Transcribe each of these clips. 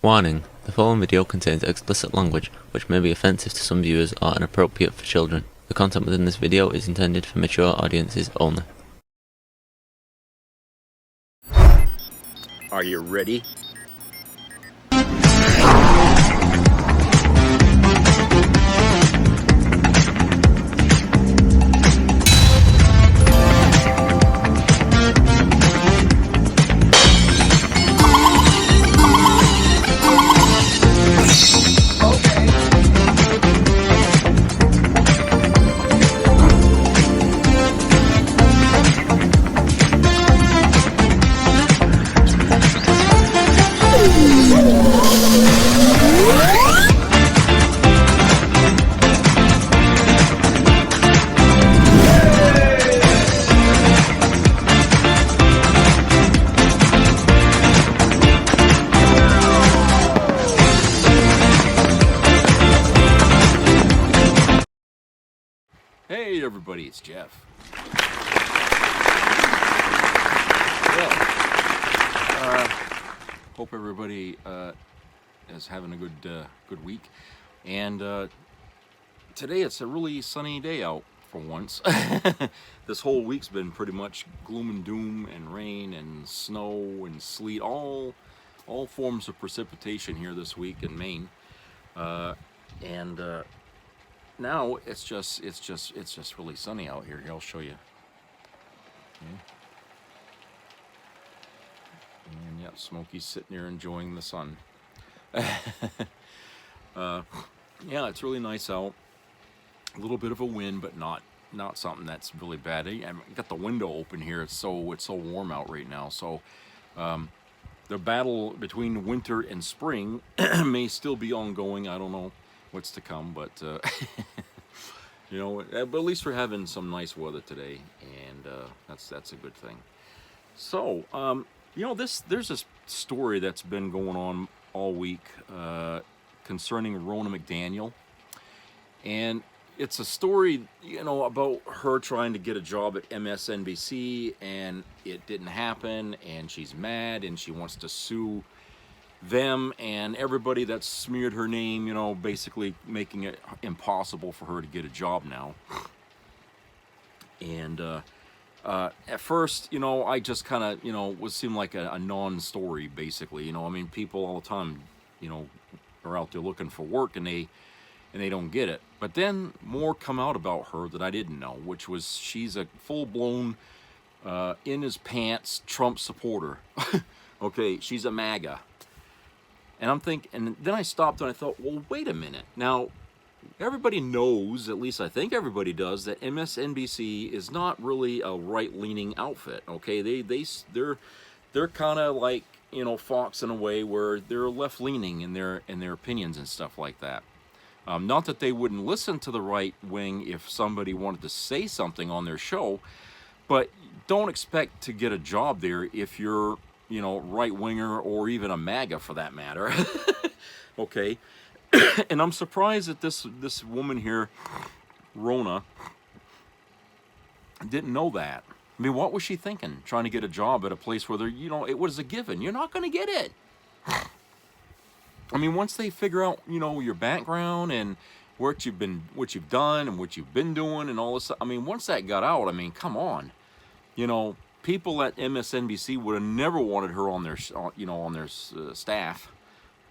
Warning: the following video contains explicit language, which may be offensive to some viewers or inappropriate for children. The content within this video is intended for mature audiences only. Are you ready? Hey everybody, it's Jeff. Well, hope everybody is having a good week. And today it's a really sunny day out for once. This whole week's been pretty much gloom and doom and rain and snow and sleet, all forms of precipitation here this week in Maine. Now it's just really sunny out here. I'll show you. Okay. And yeah, Smokey's sitting there enjoying the sun. Yeah, it's really nice out. A little bit of a wind, but not something that's really bad. I got the window open here. It's so warm out right now. So the battle between winter and spring may still be ongoing. I don't know what's to come, but you know, but at least we're having some nice weather today, and that's a good thing. So you know, there's this story that's been going on all week concerning Rona McDaniel, and it's a story, you know, about her trying to get a job at MSNBC, and it didn't happen, and she's mad, and she wants to sue them and everybody that's smeared her name, you know, basically making it impossible for her to get a job now. And at first, you know, I just kind of, you know, seemed like a non-story, basically. You know, I mean, people all the time, you know, are out there looking for work, and they don't get it. But then more come out about her that I didn't know, which was she's a full-blown in his pants Trump supporter. Okay, she's a MAGA. And I'm thinking, and then I stopped and I thought, well, wait a minute. Now, everybody knows, at least I think everybody does, that MSNBC is not really a right-leaning outfit. Okay, they're kind of like, you know, Fox in a way, where they're left-leaning in their opinions and stuff like that. Not that they wouldn't listen to the right wing if somebody wanted to say something on their show, but don't expect to get a job there if you're, you know, right-winger, or even a MAGA for that matter. Okay. And I'm surprised that this woman here, Rona, didn't know that. I mean, what was she thinking, trying to get a job at a place where you know, it was a given. You're not going to get it. I mean, once they figure out, you know, your background and what you've done and what you've been doing and all this stuff, I mean, once that got out, I mean, come on. You know, people at MSNBC would have never wanted her on their, you know, on their staff.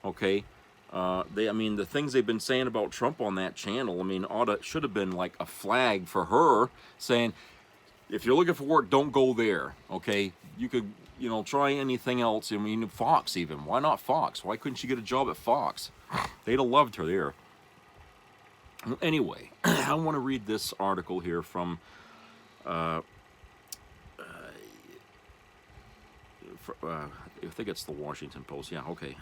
Okay, I mean, the things they've been saying about Trump on that channel, I mean, should have been like a flag for her, saying, if you're looking for work, don't go there. Okay, you could, you know, try anything else. I mean, Fox even. Why not Fox? Why couldn't she get a job at Fox? They'd have loved her there. Anyway, I want to read this article here from I think it's the Washington Post. Yeah, okay.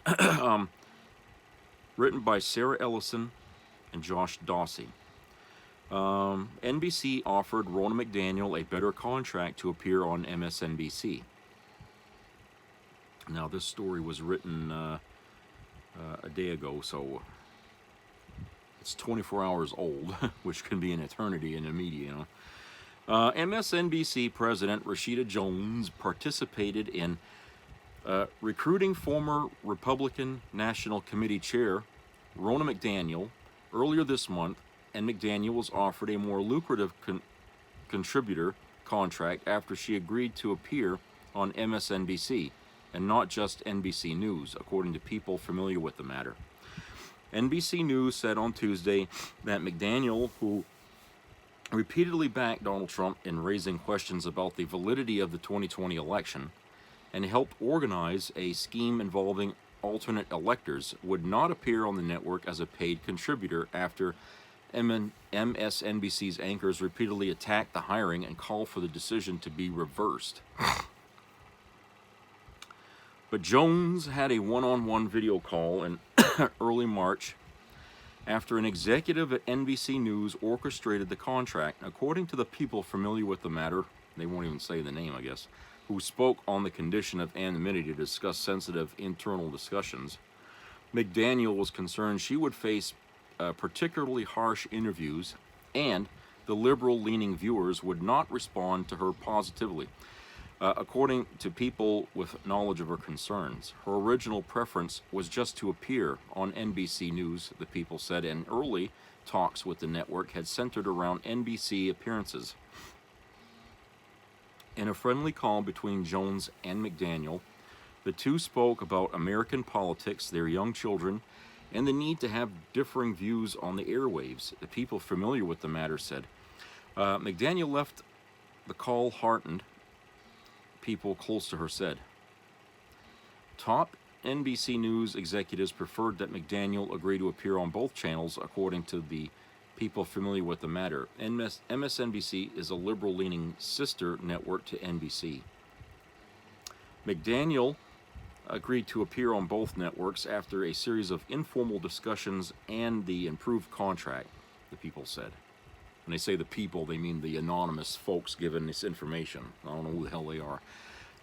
Written by Sarah Ellison and Josh Dawsey. NBC offered Rona McDaniel a better contract to appear on MSNBC. Now, this story was written a day ago, so it's 24 hours old, which can be an eternity in the media, you know. MSNBC President Rashida Jones participated in Recruiting former Republican National Committee Chair Ronna McDaniel earlier this month, and McDaniel was offered a more lucrative contributor contract after she agreed to appear on MSNBC and not just NBC News, according to people familiar with the matter. NBC News said on Tuesday that McDaniel, who repeatedly backed Donald Trump in raising questions about the validity of the 2020 election and helped organize a scheme involving alternate electors, would not appear on the network as a paid contributor after MSNBC's anchors repeatedly attacked the hiring and called for the decision to be reversed. But Jones had a one-on-one video call in early March after an executive at NBC News orchestrated the contract. According to the people familiar with the matter, they won't even say the name, I guess, who spoke on the condition of anonymity to discuss sensitive internal discussions, McDaniel was concerned she would face particularly harsh interviews and the liberal-leaning viewers would not respond to her positively. According to people with knowledge of her concerns, her original preference was just to appear on NBC News, the people said, and early talks with the network had centered around NBC appearances. In a friendly call between Jones and McDaniel, the two spoke about American politics, their young children, and the need to have differing views on the airwaves. The people familiar with the matter said. McDaniel left the call heartened, people close to her said. Top NBC News executives preferred that McDaniel agree to appear on both channels, according to the people familiar with the matter. MSNBC is a liberal-leaning sister network to NBC. McDaniel agreed to appear on both networks after a series of informal discussions and the improved contract, the people said. When they say the people, they mean the anonymous folks given this information. I don't know who the hell they are.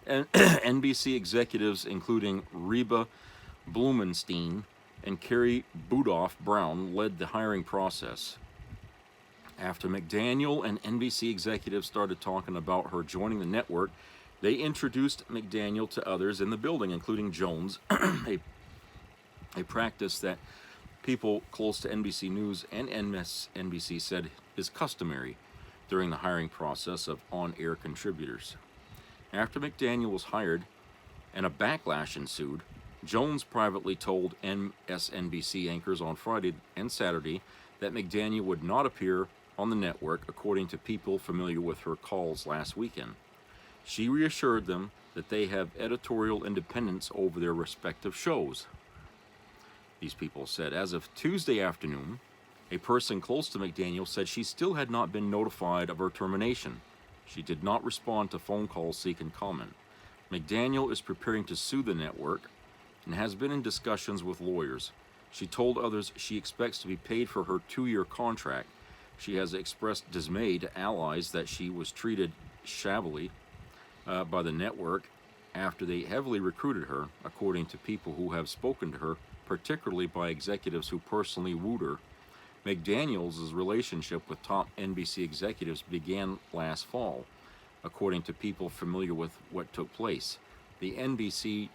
And NBC executives, including Reba Blumenstein and Carrie Budoff Brown, led the hiring process. After McDaniel and NBC executives started talking about her joining the network, they introduced McDaniel to others in the building, including Jones, a practice that people close to NBC News and MSNBC said is customary during the hiring process of on-air contributors. After McDaniel was hired and a backlash ensued, Jones privately told MSNBC anchors on Friday and Saturday that McDaniel would not appear on the network, according to people familiar with her calls last weekend. She reassured them that they have editorial independence over their respective shows. These people said, as of Tuesday afternoon, a person close to McDaniel said she still had not been notified of her termination. She did not respond to phone calls seeking comment. McDaniel is preparing to sue the network and has been in discussions with lawyers. She told others she expects to be paid for her 2-year contract. She has expressed dismay to allies that she was treated shabbily by the network after they heavily recruited her, according to people who have spoken to her, particularly by executives who personally wooed her. McDaniel's relationship with top NBC executives began last fall, according to people familiar with what took place. The NBC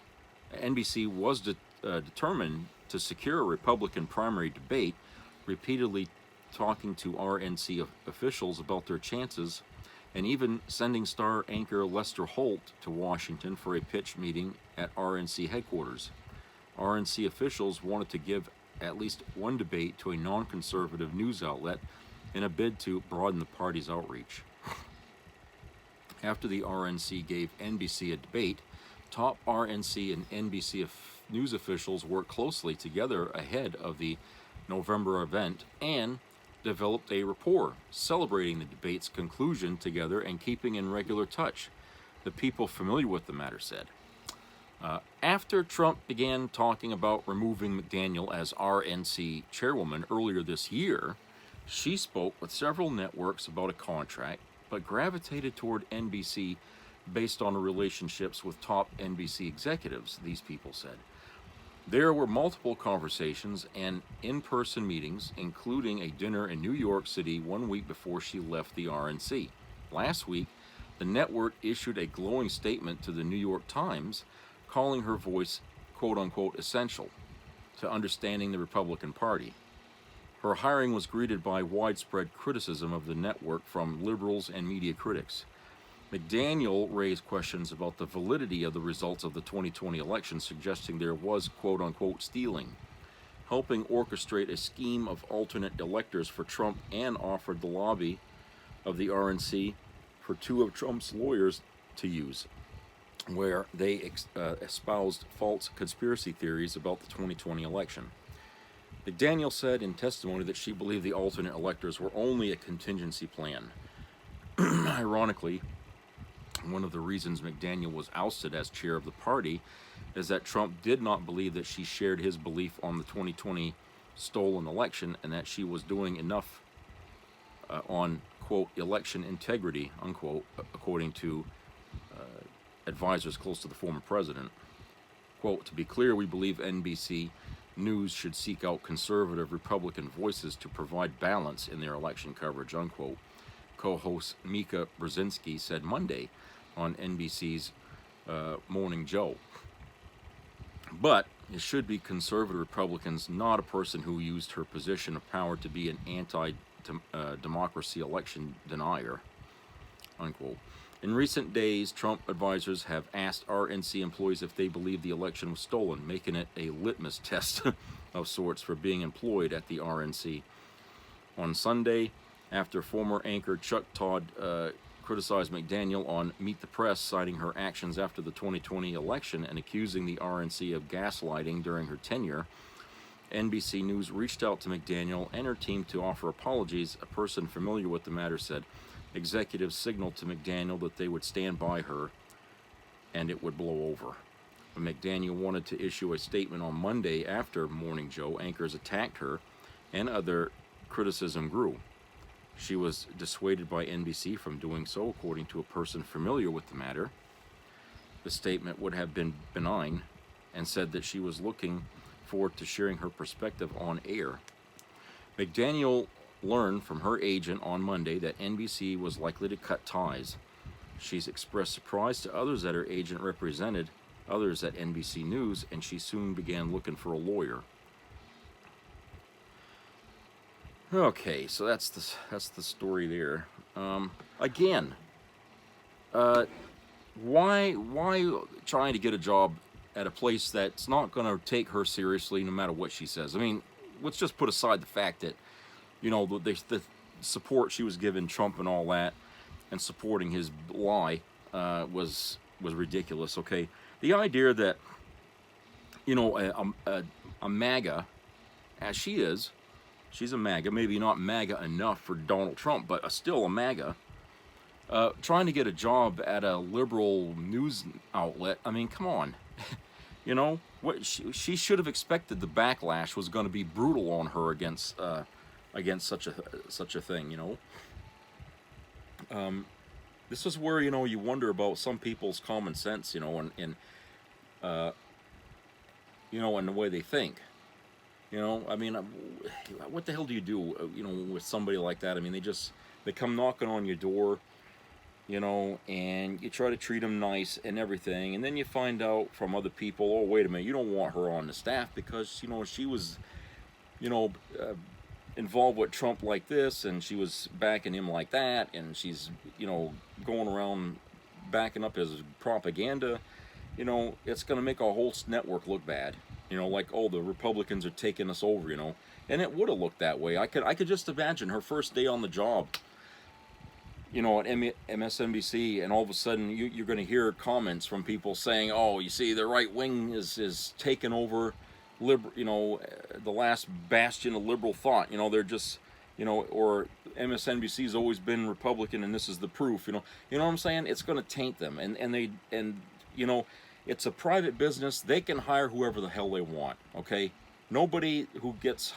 was determined to secure a Republican primary debate, repeatedly talking to RNC officials about their chances, and even sending star anchor Lester Holt to Washington for a pitch meeting at RNC headquarters. RNC officials wanted to give at least one debate to a non-conservative news outlet in a bid to broaden the party's outreach. After the RNC gave NBC a debate, top RNC and NBC news officials worked closely together ahead of the November event and developed a rapport, celebrating the debate's conclusion together and keeping in regular touch, the people familiar with the matter said. After Trump began talking about removing McDaniel as RNC chairwoman earlier this year, she spoke with several networks about a contract, but gravitated toward NBC based on her relationships with top NBC executives, these people said. There were multiple conversations and in-person meetings, including a dinner in New York City 1 week before she left the RNC. Last week, the network issued a glowing statement to the New York Times, calling her voice, quote unquote, essential to understanding the Republican Party. Her hiring was greeted by widespread criticism of the network from liberals and media critics. McDaniel raised questions about the validity of the results of the 2020 election, suggesting there was, quote unquote, stealing, helping orchestrate a scheme of alternate electors for Trump, and offered the lobby of the RNC for two of Trump's lawyers to use, where they espoused false conspiracy theories about the 2020 election. McDaniel said in testimony that she believed the alternate electors were only a contingency plan. Ironically, one of the reasons McDaniel was ousted as chair of the party is that Trump did not believe that she shared his belief on the 2020 stolen election, and that she was doing enough on, quote, election integrity, unquote, according to advisors close to the former president. Quote, to be clear, we believe NBC News should seek out conservative Republican voices to provide balance in their election coverage, unquote, co-host Mika Brzezinski said Monday on NBC's Morning Joe. But it should be conservative Republicans, not a person who used her position of power to be an anti-democracy election denier, unquote. In recent days, Trump advisors have asked RNC employees if they believe the election was stolen, making it a litmus test of sorts for being employed at the RNC. On Sunday, after former anchor Chuck Todd criticized McDaniel on Meet the Press, citing her actions after the 2020 election and accusing the RNC of gaslighting during her tenure, NBC News reached out to McDaniel and her team to offer apologies. A person familiar with the matter said executives signaled to McDaniel that they would stand by her and it would blow over. But McDaniel wanted to issue a statement on Monday after Morning Joe anchors attacked her and other criticism grew. She was dissuaded by NBC from doing so, according to a person familiar with the matter. The statement would have been benign and said that she was looking forward to sharing her perspective on air. McDaniel learned from her agent on Monday that NBC was likely to cut ties. She's expressed surprise to others that her agent represented others at NBC News, and she soon began looking for a lawyer. Okay, so that's the story there. Again, why trying to get a job at a place that's not going to take her seriously no matter what she says? I mean, let's just put aside the fact that, you know, the support she was giving Trump and all that, and supporting his lie was ridiculous. Okay, the idea that, you know, a MAGA, as she is. She's a MAGA, maybe not MAGA enough for Donald Trump, but still a MAGA, trying to get a job at a liberal news outlet. I mean, come on. You know, what she should have expected the backlash was going to be brutal on her against such a thing, you know. This is where, you know, you wonder about some people's common sense, you know, and you know, and the way they think. You know, I mean, what the hell do you do, you know, with somebody like that? I mean, they come knocking on your door, you know, and you try to treat them nice and everything, and then you find out from other people, oh, wait a minute, you don't want her on the staff because, you know, she was, you know, involved with Trump like this, and she was backing him like that, and she's, you know, going around backing up his propaganda. You know, it's going to make our whole network look bad. You know, like, oh, the Republicans are taking us over, you know. And it would have looked that way. I could just imagine her first day on the job, you know, at MSNBC, and all of a sudden you're going to hear comments from people saying, oh, you see, the right wing is taking over, you know, the last bastion of liberal thought. You know, they're just, you know, or MSNBC's always been Republican and this is the proof, you know. You know what I'm saying? It's going to taint them. And you know, it's a private business. They can hire whoever the hell they want, okay? Nobody who gets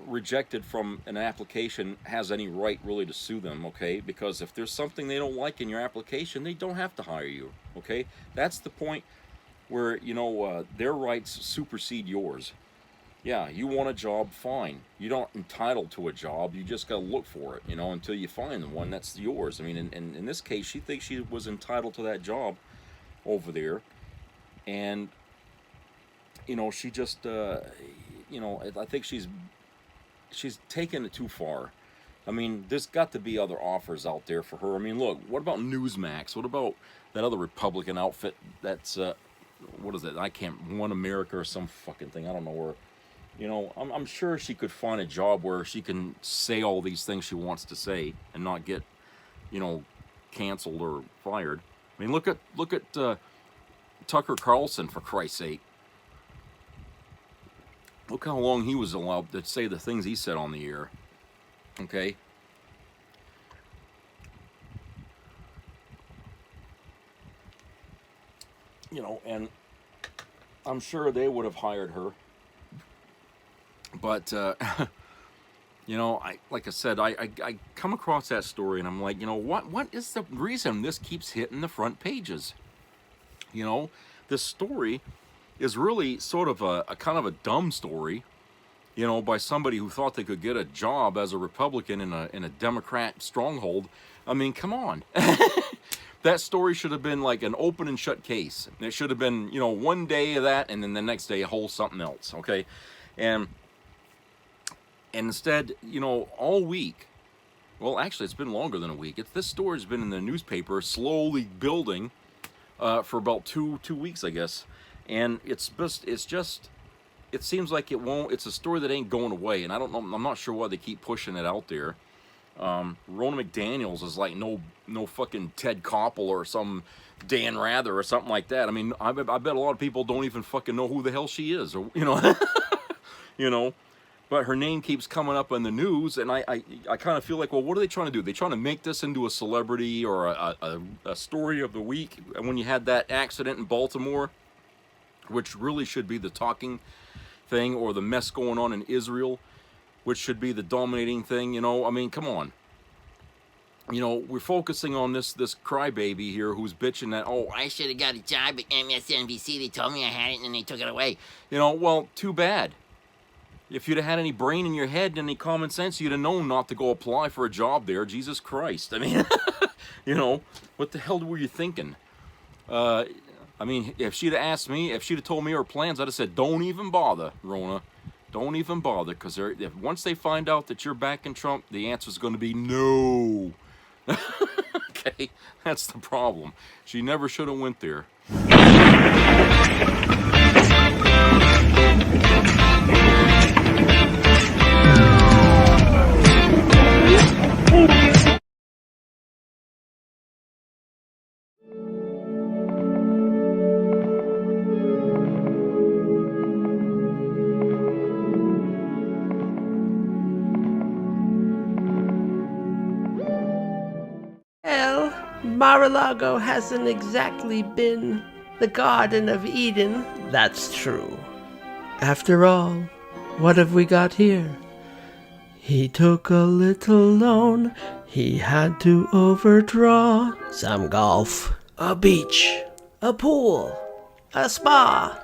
rejected from an application has any right really to sue them, okay? Because if there's something they don't like in your application, they don't have to hire you, okay? That's the point where, you know, their rights supersede yours. Yeah, you want a job, fine. You're not entitled to a job. You just got to look for it, you know, until you find the one that's yours. I mean, in this case, she thinks she was entitled to that job over there, And she just I think she's taken it too far. I mean, there's got to be other offers out there for her. I mean, look, what about Newsmax? What about that other Republican outfit that's what is it? I can't, One America or some fucking thing. I don't know where. I'm sure she could find a job where she can say all these things she wants to say and not get, canceled or fired. I mean, look at Tucker Carlson, for Christ's sake. Look how long he was allowed to say the things he said on the air. Okay. And I'm sure they would have hired her. But, like I said, I come across that story and I'm like, what is the reason this keeps hitting the front pages? This story is really sort of a kind of a dumb story, by somebody who thought they could get a job as a Republican in a Democrat stronghold. I mean, come on. That story should have been like an open and shut case. It should have been, one day of that and then the next day a whole something else, okay? And instead, all week, well, actually, it's been longer than a week. This story's been in the newspaper, slowly building for about two weeks, I guess. And it seems like it's a story that ain't going away. And I don't know, I'm not sure why they keep pushing it out there. Rona McDaniels is like no fucking Ted Koppel or some Dan Rather or something like that. I mean, I bet a lot of people don't even fucking know who the hell she is, or but her name keeps coming up in the news, and I kind of feel like, well, what are they trying to do? They trying to make this into a celebrity or a story of the week? And when you had that accident in Baltimore, which really should be the talking thing, or the mess going on in Israel, which should be the dominating thing, I mean, come on. We're focusing on this crybaby here who's bitching that, oh, I should have got a job at MSNBC. They told me I had it and then they took it away. Well, too bad. If you'd have had any brain in your head and any common sense, you'd have known not to go apply for a job there. Jesus Christ. I mean, what the hell were you thinking? I mean, if she'd have asked me, if she'd have told me her plans, I'd have said, don't even bother, Rona. Don't even bother, because once they find out that you're backing Trump, the answer's going to be no. Okay, that's the problem. She never should have went there. Mar-a-Lago hasn't exactly been the Garden of Eden, that's true. After all, what have we got here? He took a little loan, he had to overdraw. Some golf, a beach, a pool, a spa.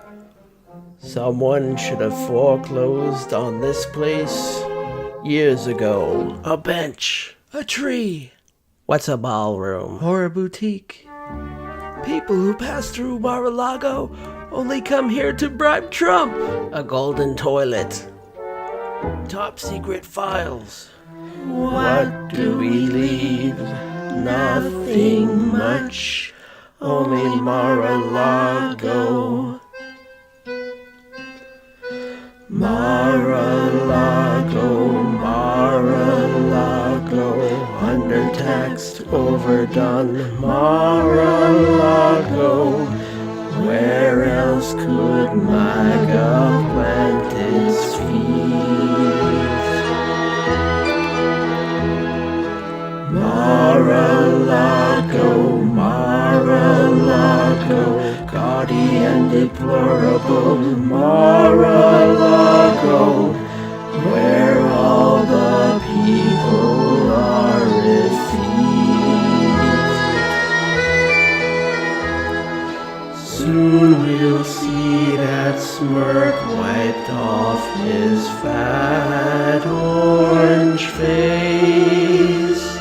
Someone should have foreclosed on this place years ago. A bench, a tree. What's a ballroom? Or a boutique? People who pass through Mar-a-Lago only come here to bribe Trump. A golden toilet. Top secret files. What do we leave? Nothing much. Only Mar-a-Lago. Mar-a-Lago, Mar-a-Lago, undertaxed, overdone, Mar-a-Lago. Where else could MAGA plant its feet? Mar-a-Lago, Mar-a-Lago, gaudy and deplorable, Mar-a-Lago, where all the people are effete. Soon we'll see that smirk wiped off his fat orange face.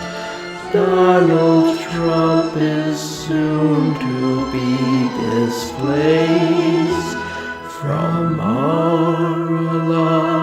Donald Trump is soon to be displayed. Mar-a-Lago.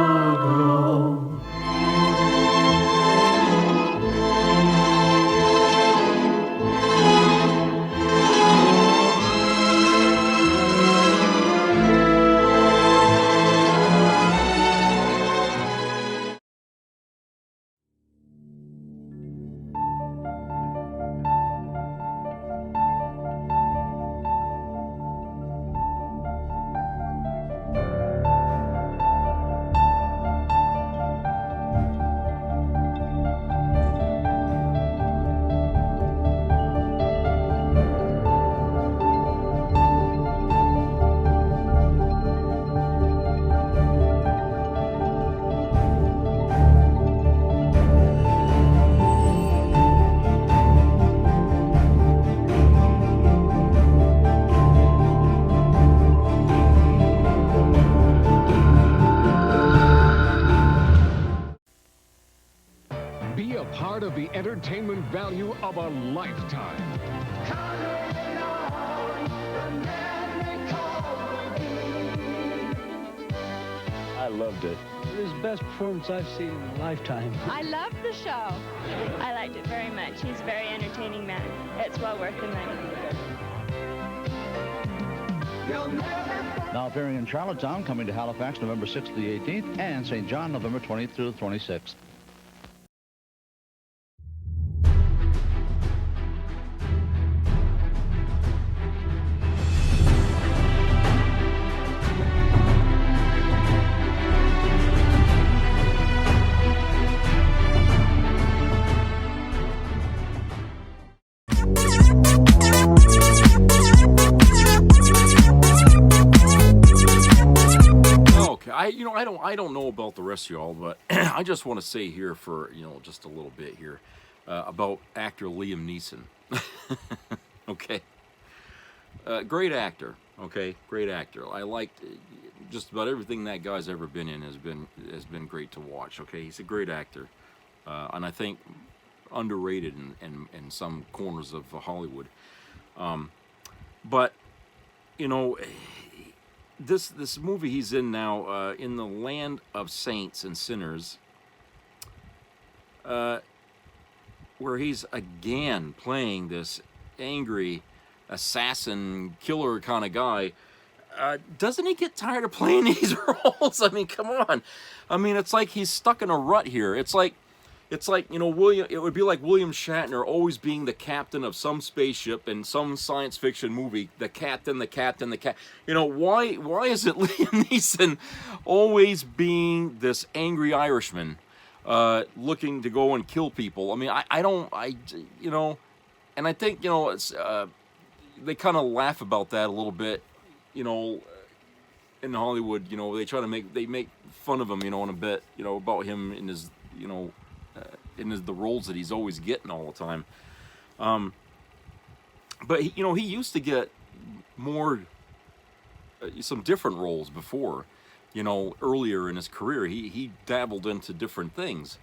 Be a part of the entertainment value of a lifetime. I loved it. It was the best performance I've seen in a lifetime. I loved the show. I liked it very much. He's a very entertaining man. It's well worth the money. Now appearing in Charlottetown, coming to Halifax November 6th to the 18th, and St. John November 20th through the 26th. Okay, I don't know about the rest of y'all, but I just want to say here for just a little bit here about actor Liam Neeson. Okay, great actor. Okay, great actor. I liked just about everything that guy's ever been in has been great to watch. Okay, he's a great actor, and I think underrated in some corners of Hollywood. But this movie he's in now, in the Land of Saints and Sinners, where he's again playing this angry assassin killer kind of guy. Doesn't he get tired of playing these roles? I mean, come on. I mean, it's like he's stuck in a rut here. It's like William. It would be like William Shatner always being the captain of some spaceship in some science fiction movie. The captain. Why is it Liam Neeson always being this angry Irishman, looking to go and kill people? I mean, and I think it's they kind of laugh about that a little bit, in Hollywood. They make fun of him, in a bit, about him in his, the roles that he's always getting all the time. But he used to get more, some different roles before, earlier in his career. He dabbled into different things,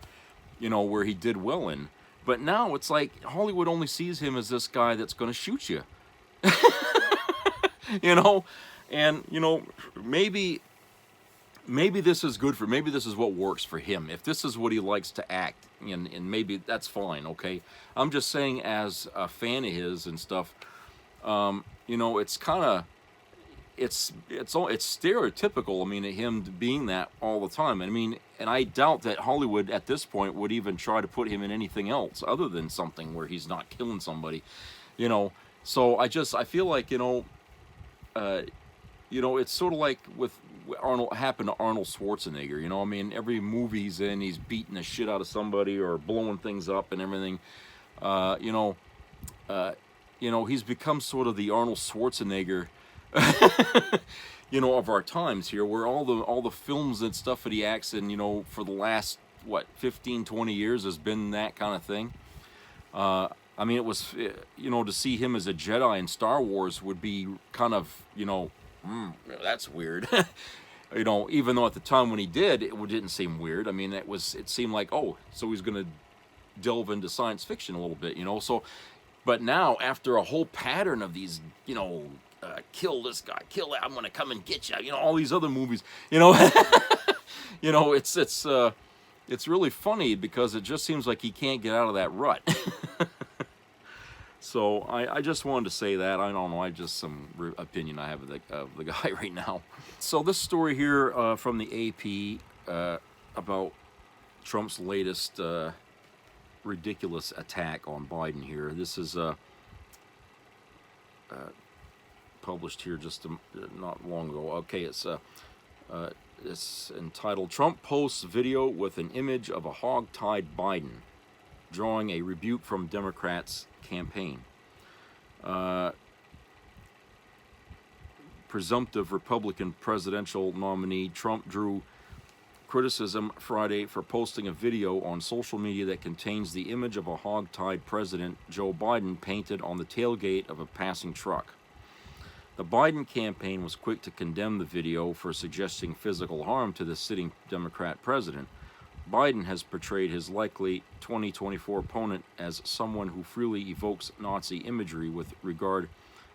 where he did well in. But now it's like Hollywood only sees him as this guy that's going to shoot you. And maybe this is good maybe this is what works for him. If this is what he likes to act, and maybe that's fine, okay? I'm just saying, as a fan of his and stuff, it's kind of, it's stereotypical, him being that all the time. And I doubt that Hollywood at this point would even try to put him in anything else other than something where he's not killing somebody, So I feel like, it's sort of like with happened to Arnold Schwarzenegger. Every movie he's in, he's beating the shit out of somebody or blowing things up and everything. He's become sort of the Arnold Schwarzenegger, of our times here, where all the films and stuff that he acts in, for the last 15, 20 years has been that kind of thing. It was, to see him as a Jedi in Star Wars would be kind of, that's weird. Even though at the time when he did, it didn't seem weird. It seemed like, oh, so he's going to delve into science fiction a little bit, So, but now, after a whole pattern of these, kill this guy, kill that, I'm gonna come and get you. You know, all these other movies. You know, you know, it's really funny because it just seems like he can't get out of that rut. So I just wanted to say that. I don't know, I just some opinion I have of the guy right now. So this story here from the AP about Trump's latest ridiculous attack on Biden here. This is published here just not long ago. Okay, it's entitled, Trump posts video with an image of a hog-tied Biden, drawing a rebuke from Democrats' campaign. Presumptive Republican presidential nominee Trump drew criticism Friday for posting a video on social media that contains the image of a hog-tied President Joe Biden painted on the tailgate of a passing truck. The Biden campaign was quick to condemn the video for suggesting physical harm to the sitting Democrat president. Biden has portrayed his likely 2024 opponent as someone who freely evokes Nazi imagery with regard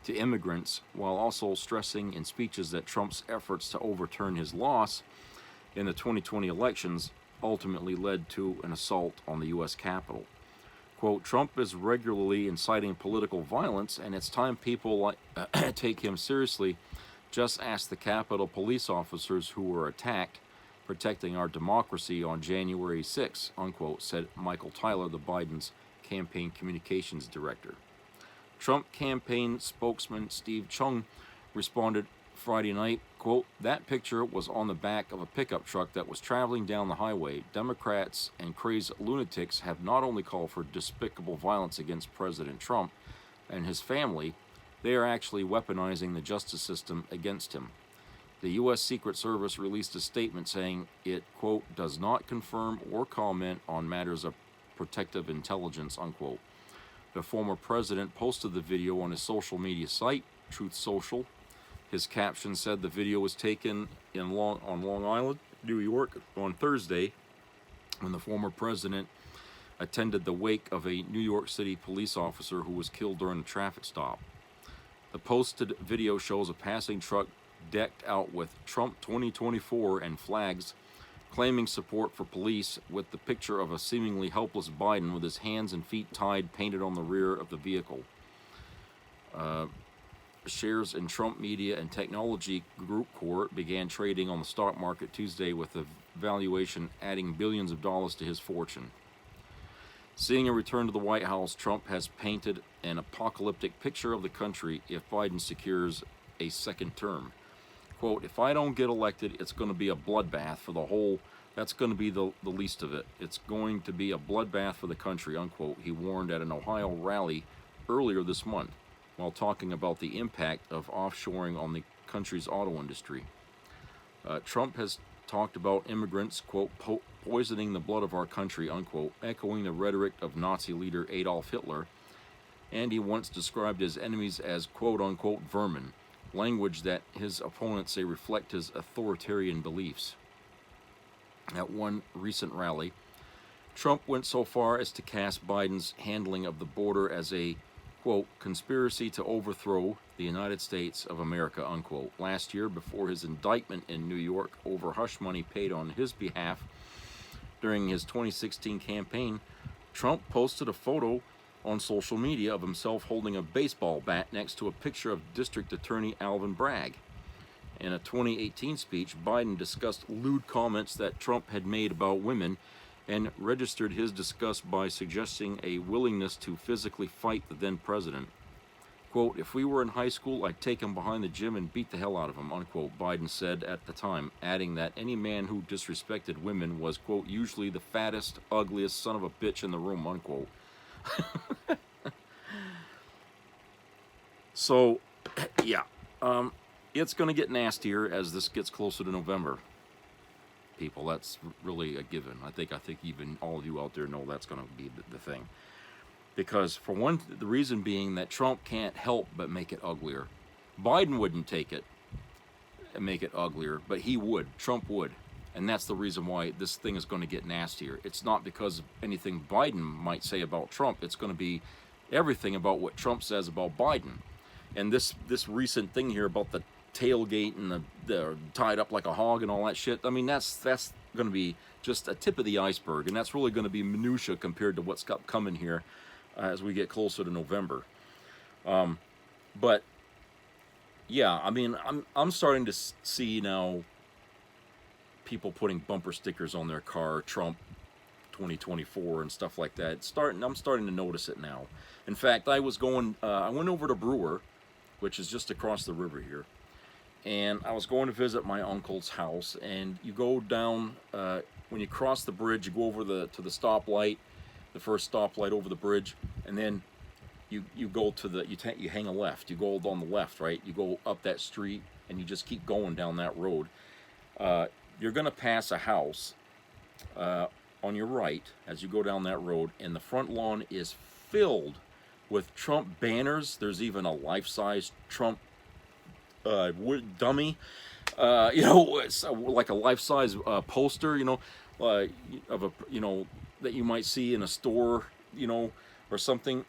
to immigrants, while also stressing in speeches that Trump's efforts to overturn his loss in the 2020 elections ultimately led to an assault on the U.S. Capitol. Quote, Trump is regularly inciting political violence, and it's time people take him seriously. Just ask the Capitol police officers who were attacked protecting our democracy on January 6, unquote, said Michael Tyler, the Biden's campaign communications director. Trump campaign spokesman Steve Chung responded Friday night, quote, that picture was on the back of a pickup truck that was traveling down the highway. Democrats and crazed lunatics have not only called for despicable violence against President Trump and his family, they are actually weaponizing the justice system against him. The U.S. Secret Service released a statement saying it, quote, does not confirm or comment on matters of protective intelligence, unquote. The former president posted the video on his social media site, Truth Social. His caption said the video was taken on Long Island, New York, on Thursday, when the former president attended the wake of a New York City police officer who was killed during a traffic stop. The posted video shows a passing truck decked out with Trump 2024 and flags, claiming support for police, with the picture of a seemingly helpless Biden with his hands and feet tied painted on the rear of the vehicle. Shares in Trump Media and Technology Group Corp began trading on the stock market Tuesday, with the valuation adding billions of dollars to his fortune. Seeing a return to the White House, Trump has painted an apocalyptic picture of the country if Biden secures a second term. Quote, if I don't get elected, it's going to be a bloodbath for the whole, that's going to be the least of it. It's going to be a bloodbath for the country, unquote, he warned at an Ohio rally earlier this month, while talking about the impact of offshoring on the country's auto industry. Trump has talked about immigrants, quote, poisoning the blood of our country, unquote, echoing the rhetoric of Nazi leader Adolf Hitler, and he once described his enemies as, quote, unquote, vermin, language that his opponents say reflect his authoritarian beliefs. At one recent rally, Trump went so far as to cast Biden's handling of the border as a, quote, conspiracy to overthrow the United States of America, unquote. Last year, before his indictment in New York over hush money paid on his behalf during his 2016 campaign, Trump posted a photo on social media of himself holding a baseball bat next to a picture of District Attorney Alvin Bragg. In a 2018 speech, Biden discussed lewd comments that Trump had made about women and registered his disgust by suggesting a willingness to physically fight the then president. Quote, if we were in high school, I'd take him behind the gym and beat the hell out of him, unquote, Biden said at the time, adding that any man who disrespected women was, quote, usually the fattest, ugliest son of a bitch in the room, unquote. So, yeah, it's going to get nastier as this gets closer to November. People, that's really a given. I think even all of you out there know that's going to be the thing. Because for one, the reason being that Trump can't help but make it uglier. Biden wouldn't take it and make it uglier, but he would. Trump would. And that's the reason why this thing is going to get nastier. It's not because of anything Biden might say about Trump. It's going to be everything about what Trump says about Biden. And this recent thing here about the tailgate and the tied up like a hog and all that shit, I mean, that's going to be just a tip of the iceberg, and that's really going to be minutia compared to what's coming here as we get closer to November. But yeah, I mean, I'm starting to see now people putting bumper stickers on their car, Trump 2024 and stuff like that. I'm starting to notice it now. In fact, I went over to Brewer, which is just across the river here, and I was going to visit my uncle's house. And you go down when you cross the bridge, you go over to the stoplight, the first stoplight over the bridge, and then you go to you hang a left. You go on the left, right? You go up that street, and you just keep going down that road. You're gonna pass a house on your right as you go down that road, and the front lawn is filled with Trump banners. There's even a life-size Trump wood dummy, it's like a life-size poster, of a, that you might see in a store, or something.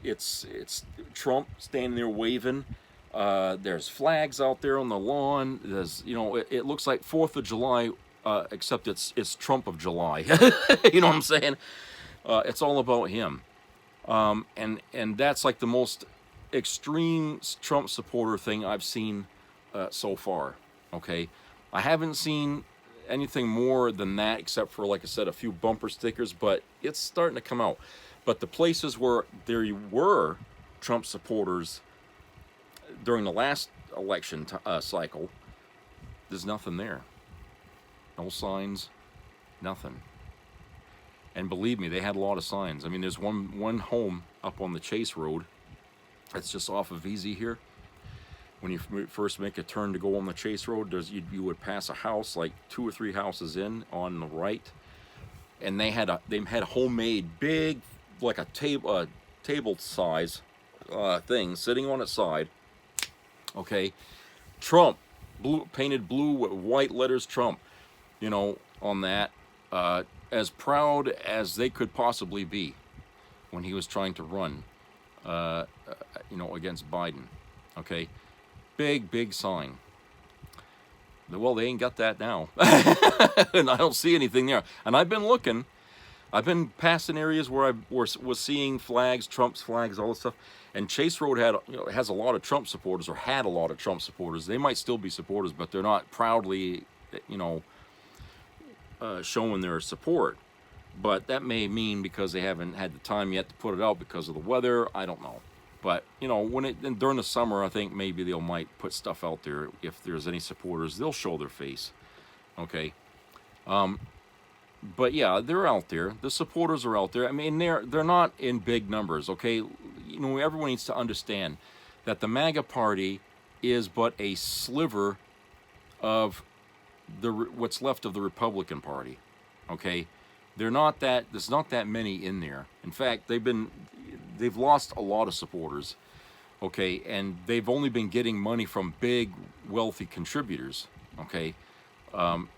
It's Trump standing there waving. There's flags out there on the lawn. There's, it looks like 4th of July, except it's Trump of July. You know what I'm saying? It's all about him. And that's like the most extreme Trump supporter thing I've seen so far. Okay, I haven't seen anything more than that, except for, like I said, a few bumper stickers, but it's starting to come out. But the places where there were Trump supporters during the last election cycle, there's nothing there. No signs, nothing. And believe me, they had a lot of signs. I mean, there's one home up on the Chase Road. It's just off of VZ here. When you first make a turn to go on the Chase Road, you would pass a house like 2 or 3 houses in on the right, and they had a homemade big, like a table size thing sitting on its side. Okay, Trump, painted blue with white letters, Trump, on that, as proud as they could possibly be when he was trying to run, against Biden. Okay, big sign. Well, they ain't got that now, and I don't see anything there. And I've been looking. I've been passing areas where I was seeing flags, Trump's flags, all this stuff. And Chase Road has a lot of Trump supporters, or had a lot of Trump supporters. They might still be supporters, but they're not proudly, showing their support. But that may mean because they haven't had the time yet to put it out because of the weather. I don't know. But during the summer, I think maybe they might put stuff out there. If there's any supporters, they'll show their face. Okay. But yeah, they're out there. The supporters are out there. I mean, they're not in big numbers. Okay. Everyone needs to understand that the MAGA party is but a sliver of what's left of the Republican Party. Okay. There's not that many in there. In fact, they've lost a lot of supporters. Okay, and they've only been getting money from big, wealthy contributors. Okay,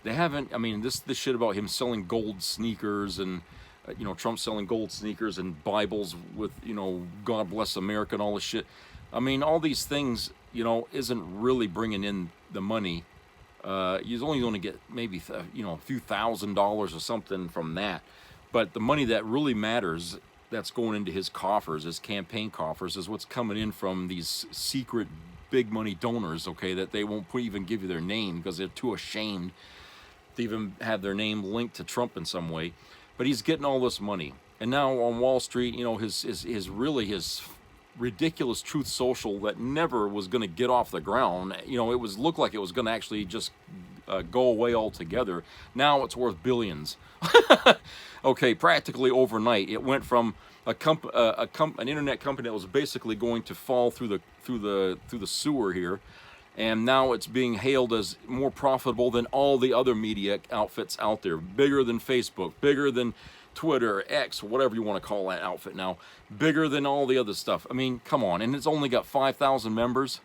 they haven't. I mean, this shit about him selling gold sneakers and Trump selling gold sneakers and Bibles with God bless America and all this shit. I mean, all these things isn't really bringing in the money. You're only going to get maybe a few $1,000s or something from that, but the money that really matters, that's going into his coffers, his campaign coffers, is what's coming in from these secret big money donors. Okay, that they won't even give you their name because they're too ashamed to even have their name linked to Trump in some way. But he's getting all this money, and now on Wall Street, his ridiculous Truth Social that never was going to get off the ground. It looked like it was going to actually just go away altogether. Now it's worth billions. Okay, practically overnight, it went from an internet company that was basically going to fall through the sewer here, and now it's being hailed as more profitable than all the other media outfits out there. Bigger than Facebook, bigger than Twitter, X, whatever you want to call that outfit now, bigger than all the other stuff. I mean, come on. And it's only got 5,000 members,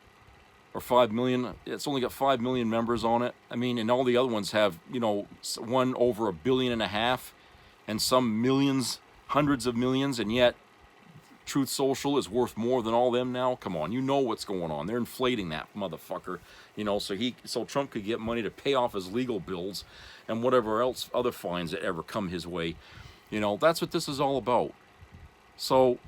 or 5 million. It's only got 5 million members on it. I mean, and all the other ones have, one over 1.5 billion, and some millions, hundreds of millions, and yet Truth Social is worth more than all them now? Come on, you know what's going on. They're inflating that motherfucker, you know, so Trump could get money to pay off his legal bills and whatever else, other fines that ever come his way. You know, that's what this is all about. So,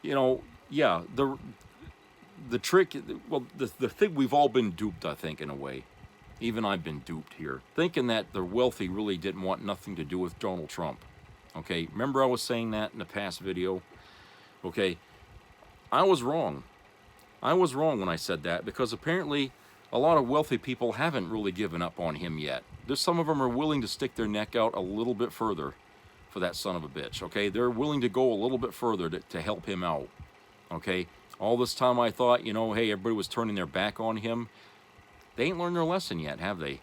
you know, yeah, the trick, well, the thing, we've all been duped, I think, in a way. Even I've been duped here, thinking that the wealthy really didn't want nothing to do with Donald Trump. Okay, remember I was saying that in the past video? Okay, I was wrong. I was wrong when I said that, because apparently a lot of wealthy people haven't really given up on him yet. There's some of them are willing to stick their neck out a little bit further for that son of a bitch, okay? They're willing to go a little bit further to help him out, okay? All this time I thought, you know, hey, everybody was turning their back on him. They ain't learned their lesson yet, have they?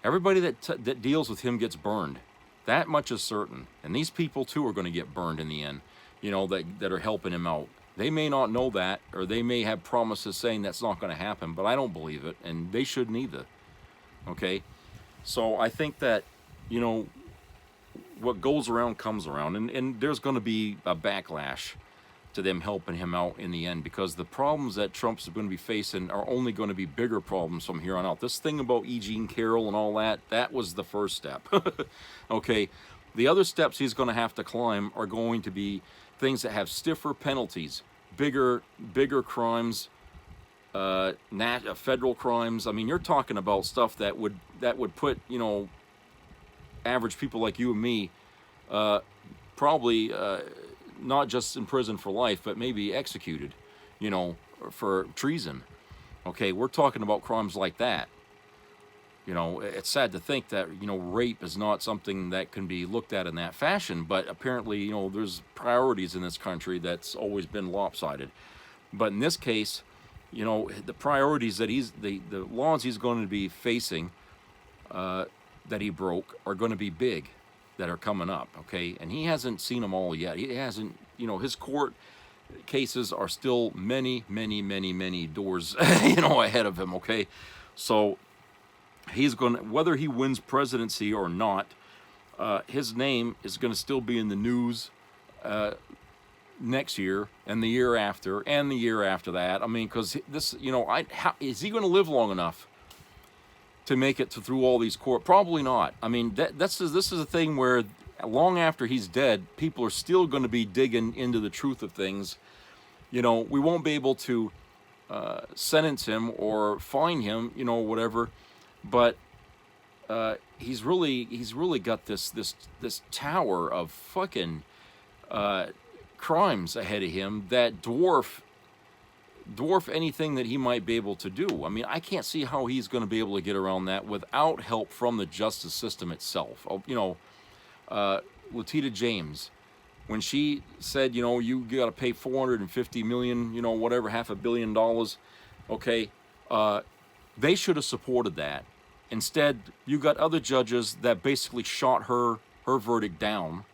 Everybody that deals with him gets burned. That much is certain. And these people, too, are going to get burned in the end, you know, that are helping him out. They may not know that, or they may have promises saying that's not going to happen, but I don't believe it, and they shouldn't either, okay? So I think that, you know, what goes around comes around, and there's going to be a backlash to them helping him out in the end, because the problems that Trump's going to be facing are only going to be bigger problems from here on out. This thing about E. Jean Carroll and all that was the first step. Okay, the other steps he's going to have to climb are going to be things that have stiffer penalties, bigger crimes, federal crimes. I mean, you're talking about stuff that would put, you know, average people like you and me probably not just in prison for life, but maybe executed, you know, for treason. Okay, we're talking about crimes like that. You know, it's sad to think that, you know, rape is not something that can be looked at in that fashion, but apparently, you know, there's priorities in this country that's always been lopsided. But in this case, you know, the priorities that the laws he's going to be facing that he broke are going to be big, that are coming up, okay? And he hasn't seen them all yet. He hasn't, you know, his court cases are still many, many, many, many doors, you know, ahead of him, okay? So he's going to, whether he wins presidency or not, his name is going to still be in the news next year and the year after and the year after that. I mean, because this, you know, is he going to live long enough to make it through all these court? Probably not. I mean, this is a thing where long after he's dead, people are still going to be digging into the truth of things. You know, we won't be able to sentence him or fine him, you know, whatever. But he's really got this tower of fucking crimes ahead of him that dwarf anything that he might be able to do. I mean, I can't see how he's going to be able to get around that without help from the justice system itself. You know, Letitia James, when she said, you know, you got to pay $450 million, you know, whatever, $500 million, okay, they should have supported that. Instead, you got other judges that basically shot her verdict down,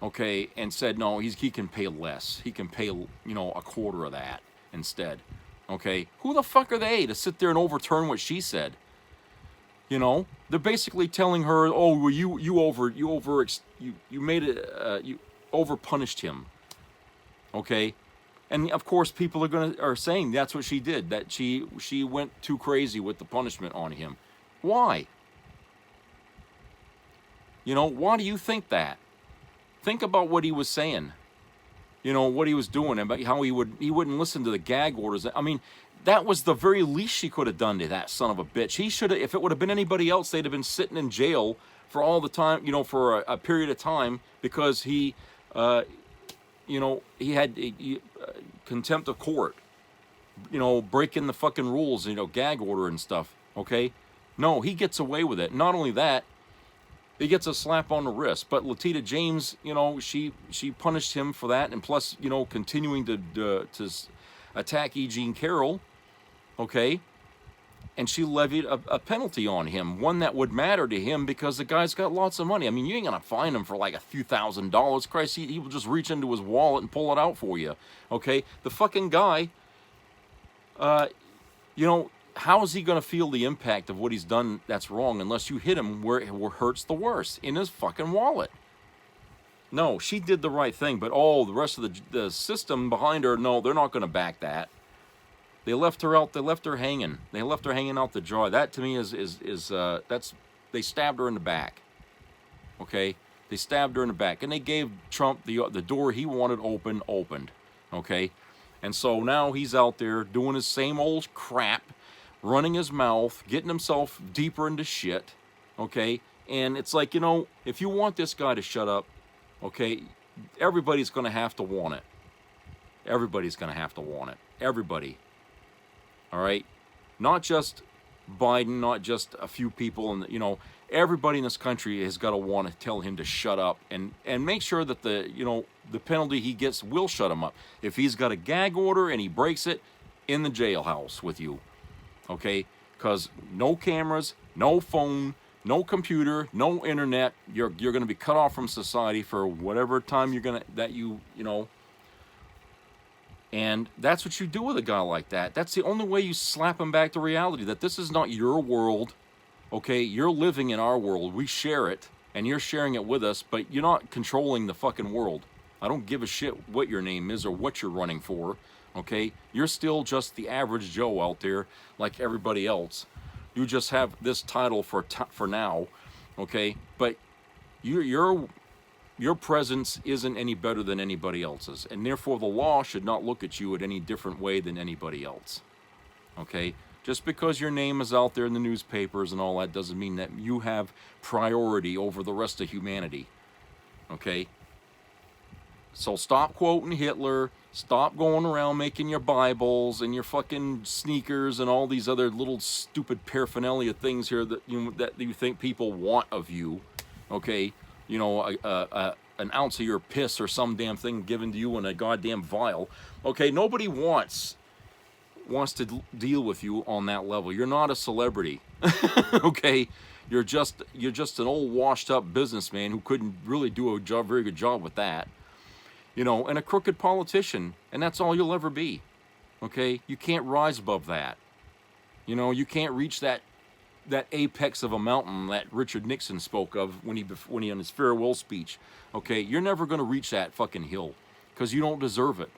okay, and said, no, he can pay less. He can pay, you know, a quarter of that instead, okay? Who the fuck are they to sit there and overturn what she said? You know, they're basically telling her, oh, well, you made it, you over punished him, okay? And of course, people are saying that's what she did, that she went too crazy with the punishment on him. Why? You know, why do you think that? Think about what he was saying. You know, what he was doing, about how he wouldn't listen to the gag orders. I mean, that was the very least she could have done to that son of a bitch. He should have, if it would have been anybody else, they'd have been sitting in jail for all the time, you know, for a period of time, because he, you know, he had contempt of court, you know, breaking the fucking rules, you know, gag order and stuff, okay? No, he gets away with it. Not only that, he gets a slap on the wrist. But Letitia James, you know, she punished him for that, and plus, you know, continuing to attack E. Jean Carroll, okay? And she levied a penalty on him, one that would matter to him because the guy's got lots of money. I mean, you ain't gonna fine him for like a few $1,000s. Christ, he will just reach into his wallet and pull it out for you, okay? The fucking guy, you know, how is he going to feel the impact of what he's done that's wrong unless you hit him where it hurts the worst, in his fucking wallet? No, she did the right thing, but the rest of the system behind her, no, they're not going to back that. They left her out. They left her hanging. They left her hanging out to dry. That to me is that's they stabbed her in the back. Okay, they stabbed her in the back, and they gave Trump the door he wanted opened. Okay, and so now he's out there doing his same old crap, running his mouth, getting himself deeper into shit. Okay, and it's like, if you want this guy to shut up, okay, everybody's going to have to want it. Everybody's going to have to want it. Everybody. All right, not just Biden, not just a few people, and everybody in this country has got to want to tell him to shut up, and make sure that the penalty he gets will shut him up. If he's got a gag order and he breaks it, in the jailhouse with you, okay? Because no cameras, no phone, no computer, no internet. You're going to be cut off from society for whatever time And that's what you do with a guy like that. That's the only way you slap him back to reality, that this is not your world, okay? You're living in our world. We share it, and you're sharing it with us, but you're not controlling the fucking world. I don't give a shit what your name is or what you're running for, okay? You're still just the average Joe out there like everybody else. You just have this title for now, okay? But your presence isn't any better than anybody else's, and therefore the law should not look at you at any different way than anybody else. Okay? Just because your name is out there in the newspapers and all that doesn't mean that you have priority over the rest of humanity. Okay? So stop quoting Hitler, stop going around making your Bibles and your fucking sneakers and all these other little stupid paraphernalia things here that you think people want of you. Okay? An ounce of your piss or some damn thing given to you in a goddamn vial. Okay, nobody wants to deal with you on that level. You're not a celebrity. Okay, you're just an old washed up businessman who couldn't really do a very good job with that. And a crooked politician, and that's all you'll ever be. Okay, you can't rise above that. You can't reach that apex of a mountain that Richard Nixon spoke of when he on his farewell speech. Okay, you're never going to reach that fucking hill because you don't deserve it.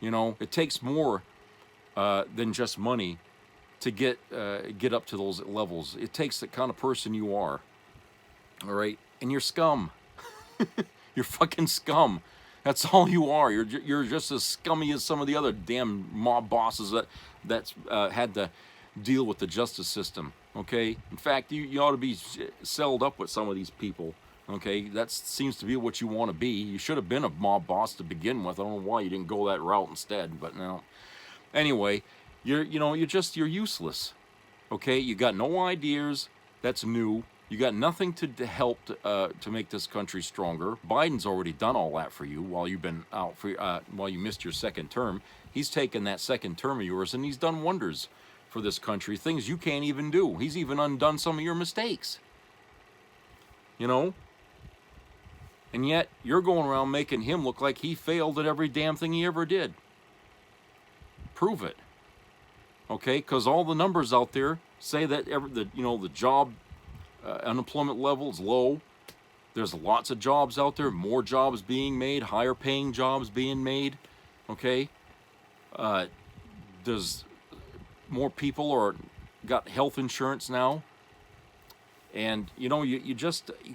It takes more than just money to get up to those levels. It takes the kind of person you are. All right, and you're scum. You're fucking scum. That's all you are. You're just as scummy as some of the other damn mob bosses that's had to deal with the justice system. Okay, in fact, you ought to be celled up with some of these people. Okay, that seems to be what you want to be. You should have been a mob boss to begin with. I don't know why you didn't go that route instead, but no. Anyway, you're useless. Okay, you got no ideas. That's new. You got nothing to help to make this country stronger. Biden's already done all that for you while you've been out while you missed your second term. He's taken that second term of yours and he's done wonders for this country, things you can't even do. He's even undone some of your mistakes. And yet you're going around making him look like he failed at every damn thing he ever did. Prove it. Okay, because all the numbers out there say that the job unemployment level is low. There's lots of jobs out there, more jobs being made, higher paying jobs being made. Okay, there's more people got health insurance now, and you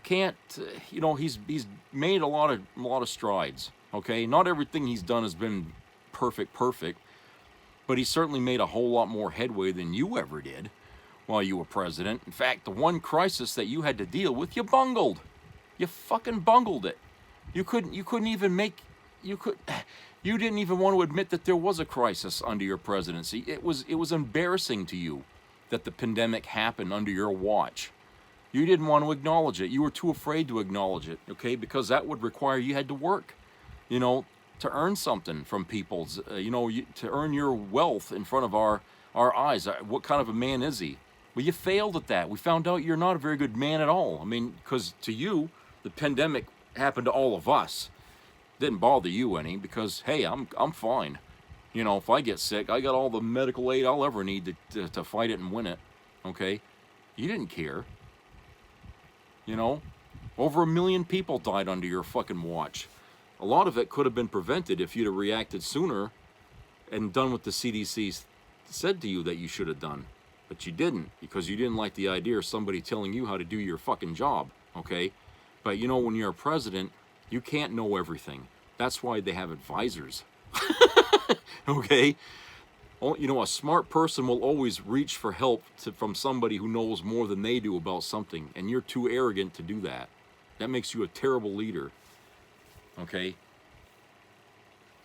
can't. He's made a lot of strides. Okay, not everything he's done has been perfect, but he certainly made a whole lot more headway than you ever did while you were president. In fact, the one crisis that you had to deal with, you bungled. You fucking bungled it. You didn't even want to admit that there was a crisis under your presidency. It was embarrassing to you that the pandemic happened under your watch. You didn't want to acknowledge it. You were too afraid to acknowledge it, okay? Because that would require you had to work, to earn something from people, to earn your wealth in front of our eyes. What kind of a man is he? Well, you failed at that. We found out you're not a very good man at all. I mean, because to you, the pandemic happened to all of us. Didn't bother you any because, hey, I'm fine. If I get sick, I got all the medical aid I'll ever need to fight it and win it. Okay? You didn't care. Well, Over 1 million people died under your fucking watch. A lot of it could have been prevented if you'd have reacted sooner and done what the CDC said to you that you should have done. But you didn't, because you didn't like the idea of somebody telling you how to do your fucking job, okay? But you know, when you're a president, you can't know everything. That's why they have advisors, okay? You know, a smart person will always reach for help from somebody who knows more than they do about something, and you're too arrogant to do that. That makes you a terrible leader, okay?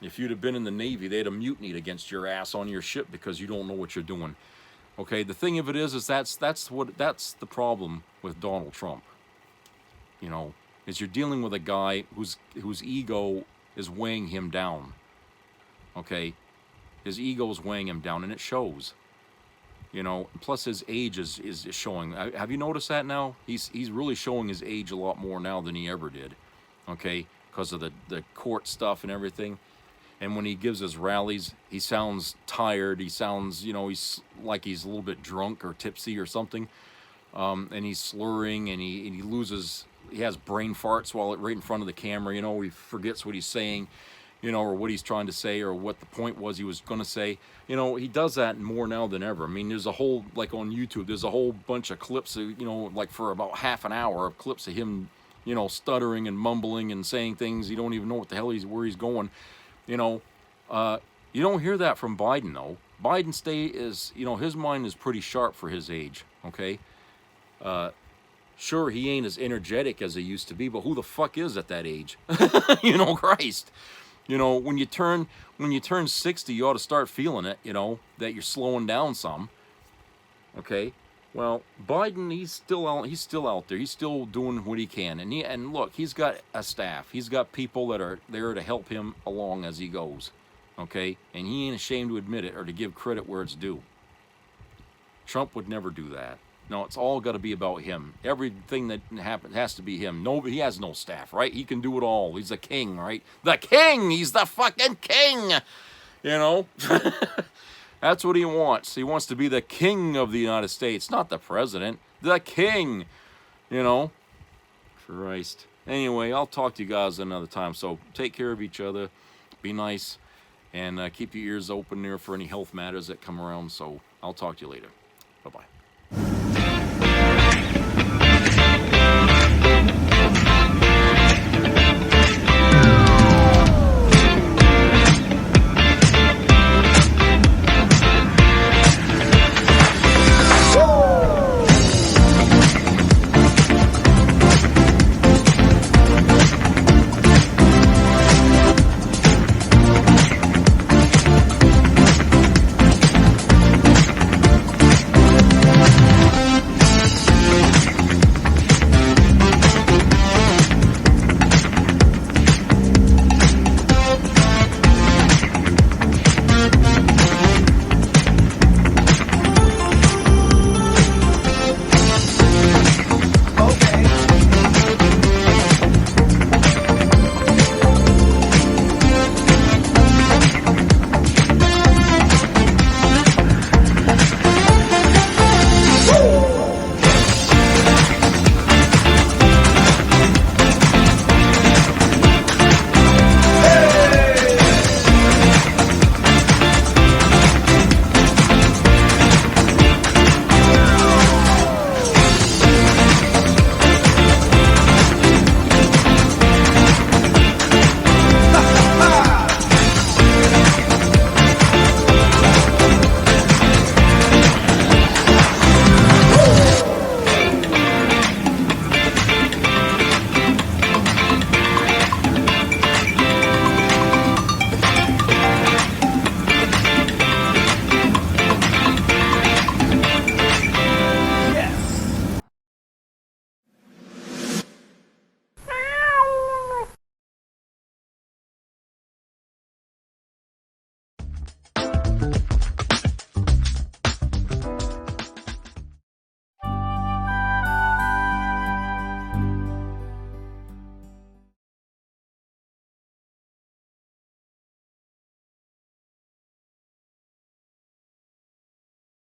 If you'd have been in the Navy, they'd have mutinied against your ass on your ship because you don't know what you're doing. Okay, the thing of it is that's the problem with Donald Trump. You know, is you're dealing with a guy whose ego is weighing him down. Okay, his ego is weighing him down, and it shows. You know, plus his age is showing. Have you noticed that now? He's really showing his age a lot more now than he ever did. Okay, because of the court stuff and everything. And when he gives his rallies, he sounds tired. He sounds, you know, he's like he's a little bit drunk or tipsy or something. And he's slurring, and he loses. He has brain farts right in front of the camera. You know, he forgets what he's saying, you know, or what he's trying to say, or what the point was he was going to say. You know, he does that more now than ever. I mean, there's a whole, like on YouTube, there's a whole bunch of clips of, you know, like for about half an hour of clips of him, you know, stuttering and mumbling and saying things. You don't even know what the hell where he's going. You know, you don't hear that from Biden, though. Biden you know, his mind is pretty sharp for his age, okay? Sure, he ain't as energetic as he used to be, but who the fuck is at that age? You know, Christ. You know, when you turn 60, you ought to start feeling it, you know, that you're slowing down some, okay? Well, Biden, he's still out there. He's still doing what he can. And look, he's got a staff. He's got people that are there to help him along as he goes. Okay? And he ain't ashamed to admit it or to give credit where it's due. Trump would never do that. No, it's all got to be about him. Everything that happens has to be him. He has no staff, right? He can do it all. He's the king, right? The king! He's the fucking king! You know? That's what he wants. He wants to be the king of the United States, not the president. The king, you know. Christ. Anyway, I'll talk to you guys another time. So take care of each other. Be nice. And keep your ears open there for any health matters that come around. So I'll talk to you later. Bye-bye.